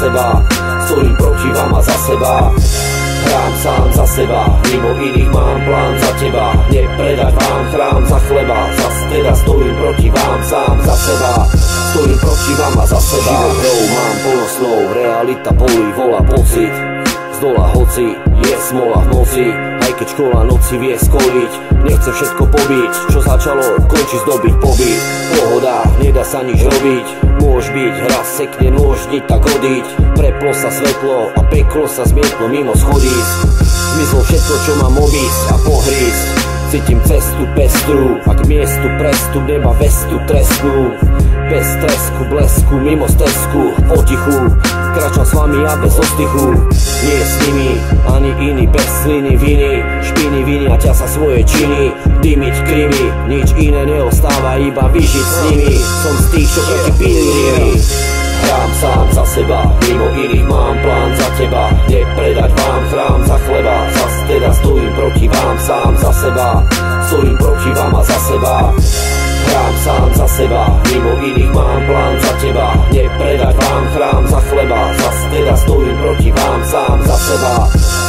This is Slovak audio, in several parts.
seba, stojím proti vám a za seba. Hrám sám za seba, mimo iných mám plán za teba. Nepredať vám chrám za chleba, zas teda stojím proti vám sám za seba, stojím proti vám a za seba. Život hrou mám plno snov, realita bolí, volá pocit. Zdola hoci, je smola v moci, aj keď škola noci vie skoliť. Nechcem všetko pobiť, čo začalo, končí zdobiť pobyt. Pohoda, nedá sa nič robiť, môž byť, hra sekne, nôžniť, tak hodiť. Preplo sa svetlo a peklo sa zmietlo mimo schodísk. Zmizlo všetko, čo mám obísť a pohrísť. Cítim cestu pestru a k miestu prestup neba vestu trestnú. Bez tresku, blesku, mimo stezku, potichu kráčam s vami a bez ostychu. Nie s nimi, ani iný, bez sliny viny. Špiny vinia ťa sa svoje činy, dymiť krimi, nič iné neostáva, iba vyžiť s nimi. Som z tých, čo proti píli. Hrám sám za seba, mimo iných mám plán za teba. Nepredať vám chrám za chleba, zas teda stojím proti vám sám za seba, stojím proti vám a za seba. Hrám sám za seba, mimo iných mám plán za teba. Nepredať vám chrám za chleba, zas teda stojím proti vám sám za seba,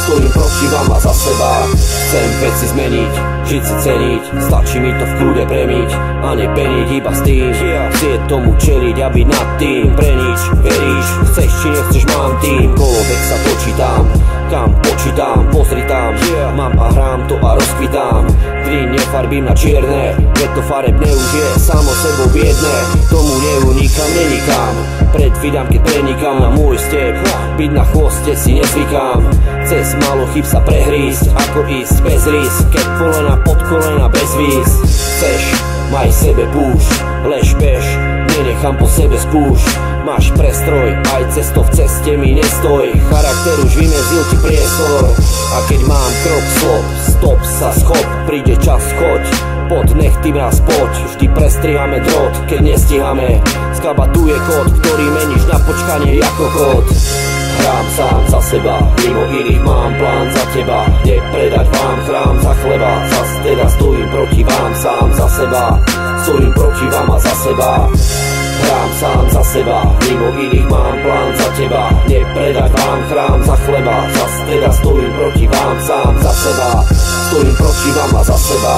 stojím proti vám a za seba. Chcem veci zmeniť, žiť si ceniť, stačí mi to v kľude premiť a nepeniť iba s tým. Chcieť tomu čeliť a byť nad tým. Pre nič veríš, chceš či nechceš, mám tým. Kolovek sa počítam, kam počítam, pozri tam. Mám a hrám to a rozkvitám. Dni nefarbím na čierne, preto farebné už je samo sebou biedne. Tomu neunikam, nenikám, predvídam, keď prenikám na môj step. Byť na chvoste si nezvykám, cez málo chyb sa prehrísť, ako ísť bez rys, keď polena pod kolena bez víz. Chceš, maj sebe púšť, lež bež, nenechám po sebe spúšť. Máš prestroj, aj cesto v ceste mi nestoj. Charakter už vymezil ti priestor, a keď mám krok slop, stop sa schop, príde čas choď, pod nechty mraz poď. Vždy prestrihame drôt, keď nestíhame, skabatu je kód, ktorý meníš na počkanie ako kód. Hrám sám za seba, mimo iných mám plán za teba. Nepredať vám chrám za chleba, zas teda stojím proti vám sám za seba, stojím proti vám a za seba. Hrám sám za seba, mimo iných mám plán za teba. Nepredať vám chrám za chleba, zas teda stojím proti vám sám za seba, stojím proti vám a za seba.